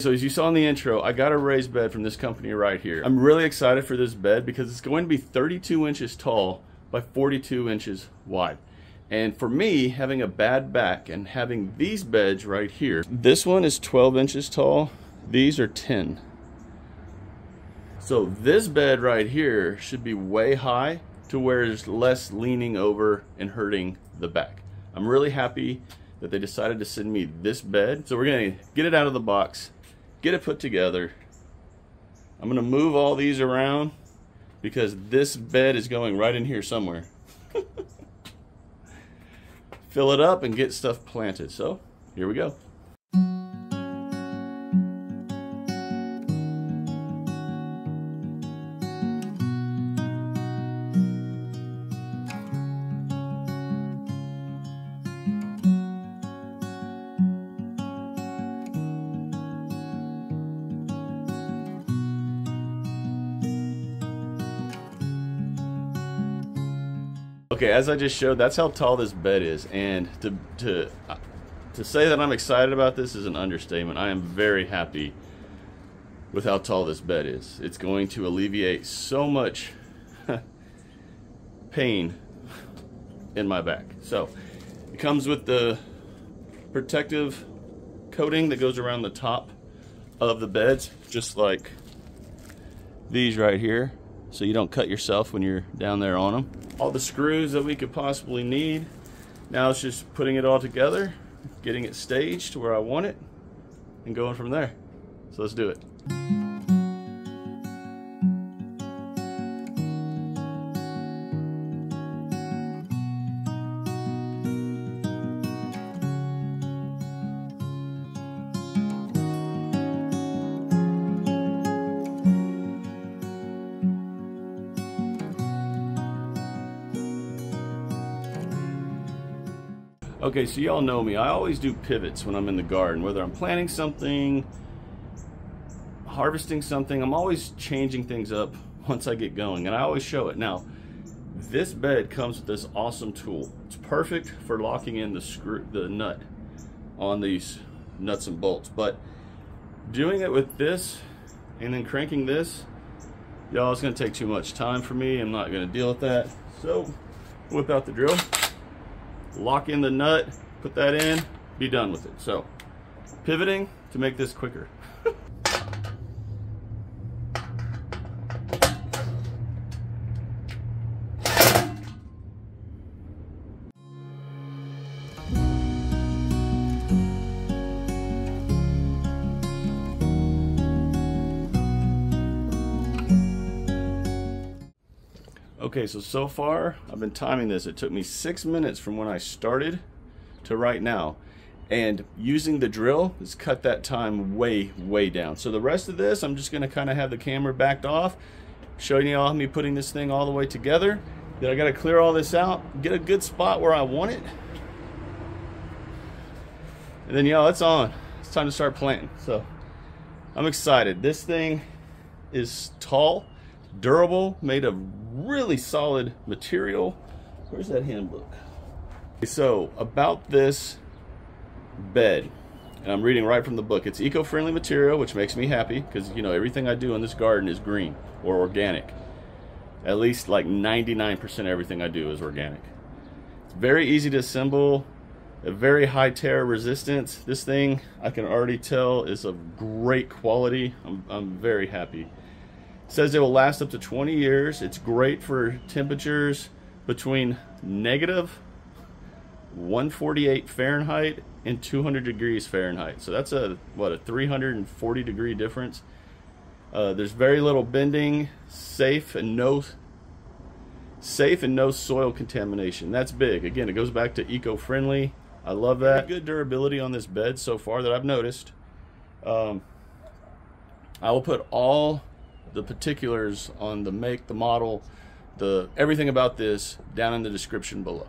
So as you saw in the intro, I got a raised bed from this company right here. I'm really excited for this bed because it's going to be 32 inches tall by 42 inches wide. And for me, having a bad back and having these beds right here, this one is 12 inches tall, these are 10. So this bed right here should be way high to where there's less leaning over and hurting the back. I'm really happy that they decided to send me this bed. So we're gonna get it out of the box, get it put together. I'm gonna move all these around because this bed is going right in here somewhere. Fill it up and get stuff planted. So here we go. Okay, as I just showed, that's how tall this bed is, and to say that I'm excited about this is an understatement. I am very happy with how tall this bed is. It's going to alleviate so much pain in my back. So it comes with the protective coating that goes around the top of the beds, just like these right here, so you don't cut yourself when you're down there on them. All the screws that we could possibly need. Now it's just putting it all together, getting it staged to where I want it, and going from there. So let's do it. Okay, so y'all know me. I always do pivots when I'm in the garden, whether I'm planting something, harvesting something. I'm always changing things up once I get going, and I always show it. Now, this bed comes with this awesome tool. It's perfect for locking in the nut on these nuts and bolts, but doing it with this and then cranking this, y'all, it's gonna take too much time for me. I'm not gonna deal with that. So, whip out the drill, lock in the nut, put that in, be done with it. So, pivoting to make this quicker. Okay, so far I've been timing this. It took me 6 minutes from when I started to right now, and using the drill has cut that time way down. So the rest of this, I'm just gonna kind of have the camera backed off, showing you all me putting this thing all the way together. Then I gotta clear all this out, get a good spot where I want it, and then y'all, it's on. It's time to start planting. So I'm excited. This thing is tall, durable, made of really solid material. Where's that handbook? So about this bed, and I'm reading right from the book, it's eco-friendly material, which makes me happy because, you know, everything I do in this garden is green or organic. At least like 99% of everything I do is organic. It's very easy to assemble, a very high tear resistance. This thing, I can already tell, is of great quality. I'm very happy. Says it will last up to 20 years. It's great for temperatures between negative 148 Fahrenheit and 200 degrees Fahrenheit. So that's a 340 degree difference. There's very little bending, safe and no soil contamination. That's big. Again, it goes back to eco-friendly. I love that. Good durability on this bed so far that I've noticed. I will put all the particulars on the make, the model, everything about this down in the description below.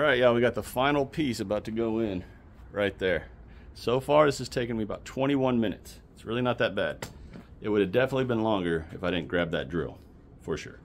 right, yeah, we got the final piece about to go in right there. So far, this has taken me about 21 minutes. It's really not that bad. It would have definitely been longer if I didn't grab that drill, for sure.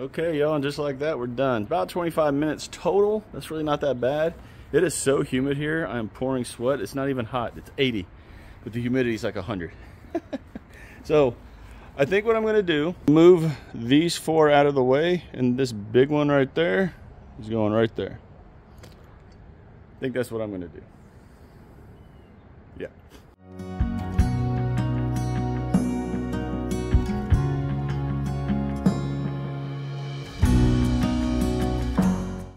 Okay, y'all, and just like that, we're done. About 25 minutes total. That's really not that bad. It is so humid here. I am pouring sweat. It's not even hot. It's 80, but the humidity is like 100. So I think what I'm going to do, move these 4 out of the way, and this big one right there is going right there. I think that's what I'm going to do. Yeah.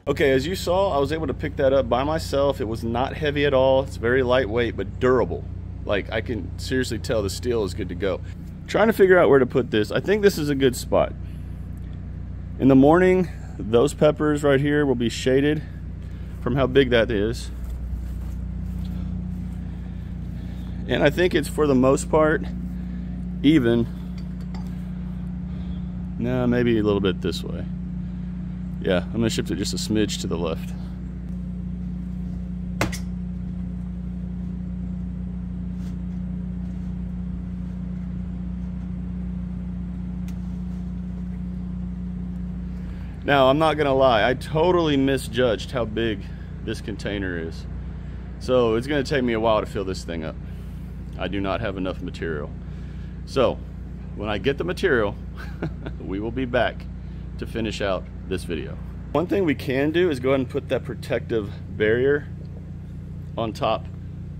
Okay, as you saw, I was able to pick that up by myself. It was not heavy at all. It's very lightweight, but durable. Like, I can seriously tell the steel is good to go. Trying to figure out where to put this. I think this is a good spot. In the morning, those peppers right here will be shaded from how big that is. And I think it's, for the most part, even. Nah, maybe a little bit this way. Yeah, I'm gonna shift it just a smidge to the left. Now, I'm not gonna lie, I totally misjudged how big this container is. So it's gonna take me a while to fill this thing up. I do not have enough material. So when I get the material, we will be back to finish out this video. One thing we can do is go ahead and put that protective barrier on top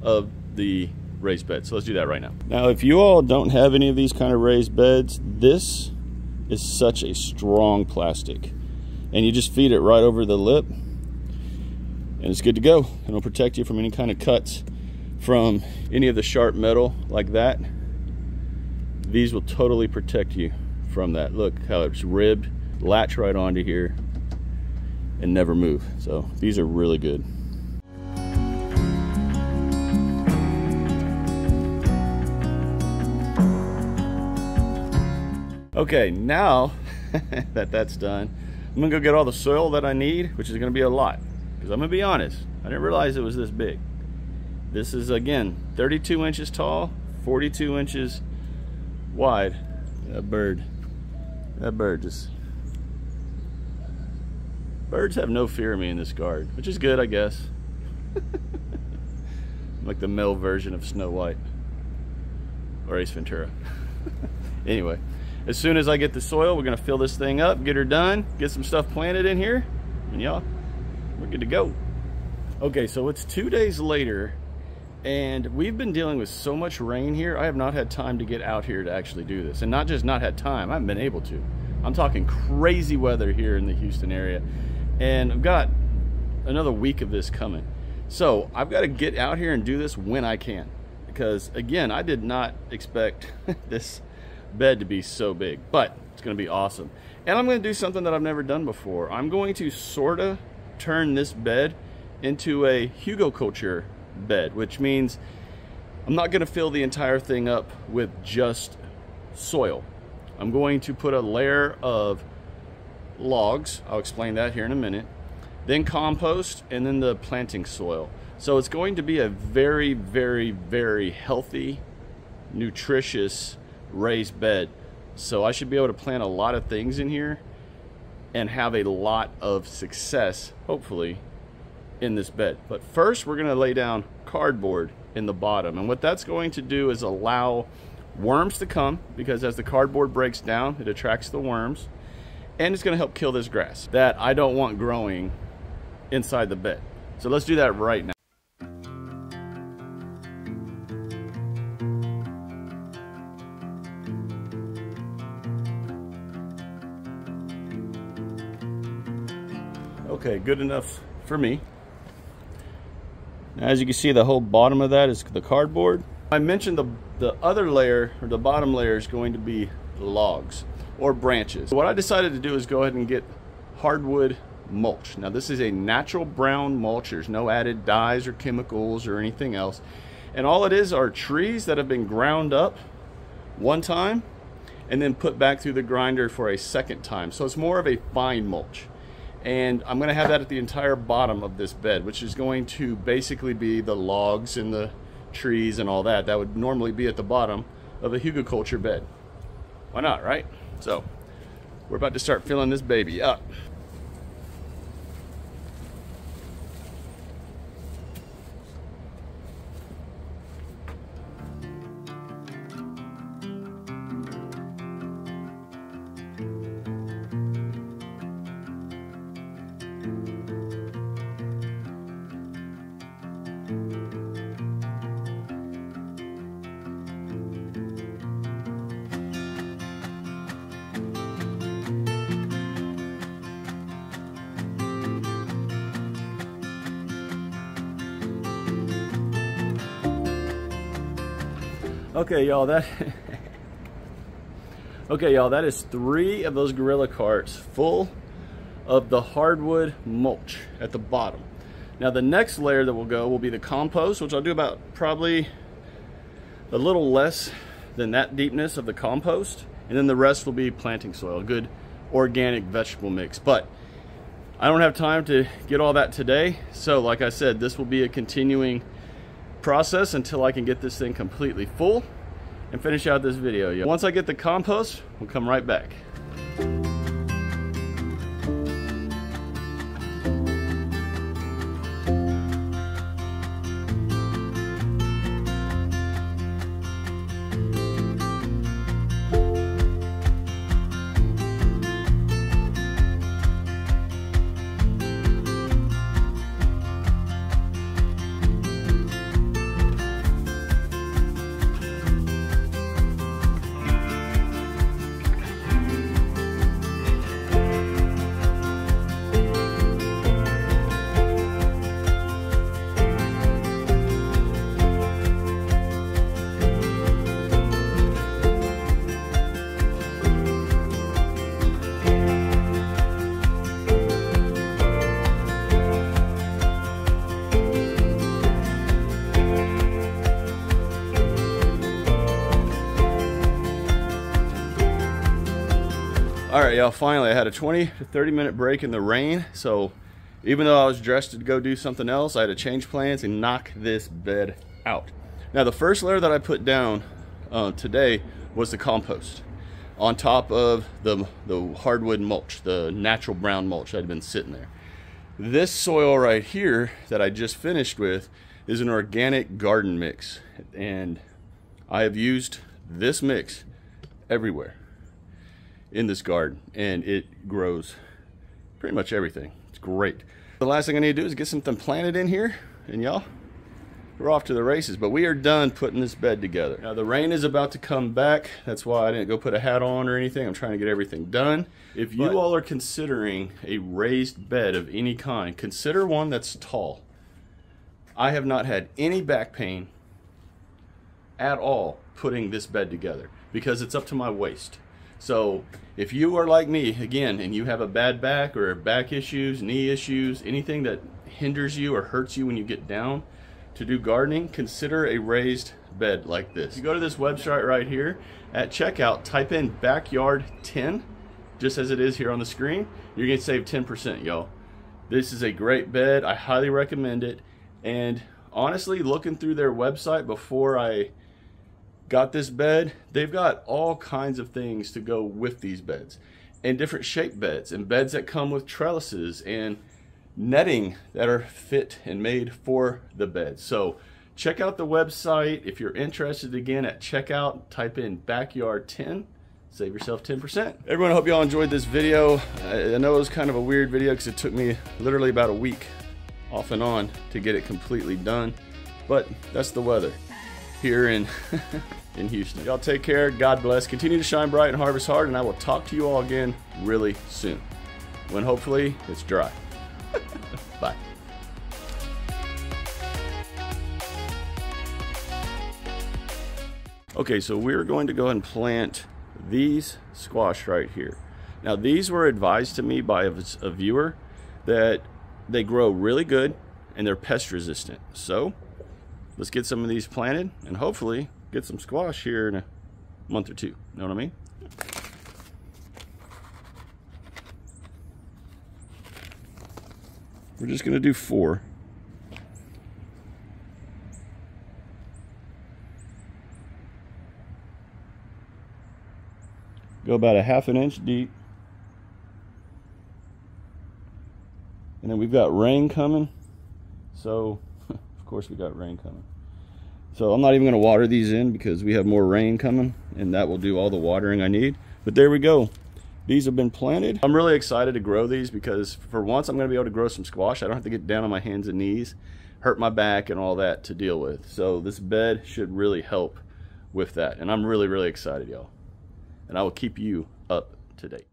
of the raised bed. So let's do that right now. Now, if you all don't have any of these kind of raised beds, this is such a strong plastic. And you just feed it right over the lip and it's good to go. It'll protect you from any kind of cuts from any of the sharp metal like that. These will totally protect you from that. Look how it's ribbed. Latch right onto here and never move. So these are really good. Okay, now that that's done, I'm gonna go get all the soil that I need, which is gonna be a lot, because I'm gonna be honest, I didn't realize it was this big. This is, again, 32 inches tall, 42 inches wide. That bird just, birds have no fear of me in this garden, which is good, I guess. I'm like the male version of Snow White or Ace Ventura. Anyway, as soon as I get the soil, we're gonna fill this thing up, get her done, get some stuff planted in here, and y'all, we're good to go. Okay, so it's 2 days later, and we've been dealing with so much rain here. I have not had time to get out here to actually do this, and not just not had time, I haven't been able to. I'm talking crazy weather here in the Houston area, and I've got another week of this coming. So I've got to get out here and do this when I can, because again, I did not expect this bed to be so big, but it's going to be awesome. And I'm going to do something that I've never done before. I'm going to sort of turn this bed into a hugelkultur bed, which means I'm not going to fill the entire thing up with just soil. I'm going to put a layer of logs, I'll explain that here in a minute, then compost, and then the planting soil. So it's going to be a very, very, very healthy, nutritious raised bed. So I should be able to plant a lot of things in here and have a lot of success, hopefully, in this bed. But first, we're going to lay down cardboard in the bottom, and what that's going to do is allow worms to come, because as the cardboard breaks down, it attracts the worms, and it's going to help kill this grass that I don't want growing inside the bed. So let's do that right now. Okay, good enough for me. As you can see, the whole bottom of that is the cardboard. I mentioned the other layer, or the bottom layer, is going to be logs or branches. What I decided to do is go ahead and get hardwood mulch. Now this is a natural brown mulch. There's no added dyes or chemicals or anything else. And all it is are trees that have been ground up one time and then put back through the grinder for a second time. So it's more of a fine mulch. And I'm gonna have that at the entire bottom of this bed, which is going to basically be the logs and the trees and all that. That would normally be at the bottom of a hugelkultur bed. Why not, right? So we're about to start filling this baby up. Okay, y'all, that is 3 of those gorilla carts full of the hardwood mulch at the bottom. Now the next layer that will be the compost, which I'll do about probably a little less than that deepness of the compost, and then the rest will be planting soil, a good organic vegetable mix. But I don't have time to get all that today, so like I said, this will be a continuing process until I can get this thing completely full and finish out this video. Once I get the compost, we'll come right back. All right, y'all, finally I had a 20 to 30 minute break in the rain, so even though I was dressed to go do something else, I had to change plans and knock this bed out. Now the first layer that I put down today was the compost on top of the hardwood mulch, the natural brown mulch that had been sitting there. This soil right here that I just finished with is an organic garden mix, and I have used this mix everywhere in this garden, and it grows pretty much everything. It's great. The last thing I need to do is get something planted in here, and y'all, we're off to the races. But we are done putting this bed together. Now the rain is about to come back. That's why I didn't go put a hat on or anything. I'm trying to get everything done. If you all are considering a raised bed of any kind, consider one that's tall. I have not had any back pain at all putting this bed together because it's up to my waist. So if you are like me, again, and you have a bad back or back issues, knee issues, anything that hinders you or hurts you when you get down to do gardening, consider a raised bed like this. You go to this website right here, at checkout, type in backyard 10, just as it is here on the screen. You're gonna save 10%, y'all. This is a great bed. I highly recommend it. And honestly, looking through their website before I got this bed, they've got all kinds of things to go with these beds, and different shaped beds, and beds that come with trellises and netting that are fit and made for the bed. So check out the website. If you're interested, again, at checkout, type in backyard 10, save yourself 10%. Everyone, I hope y'all enjoyed this video. I know it was kind of a weird video because it took me literally about a week off and on to get it completely done, but that's the weather here in Houston. Y'all take care, God bless, continue to shine bright and harvest hard, and I will talk to you all again really soon, when hopefully it's dry. Bye. Okay, so we're going to go ahead and plant these squash right here. Now these were advised to me by a viewer that they grow really good and they're pest resistant. So let's get some of these planted and hopefully get some squash here in a month or two. You know what I mean? We're just gonna do 4. Go about a ½ inch deep. And then we've got rain coming. So, of course we got rain coming. So I'm not even gonna water these in because we have more rain coming and that will do all the watering I need. But there we go. These have been planted. I'm really excited to grow these because for once I'm gonna be able to grow some squash. I don't have to get down on my hands and knees, hurt my back and all that to deal with. So this bed should really help with that. And I'm really, really excited, y'all. And I will keep you up to date.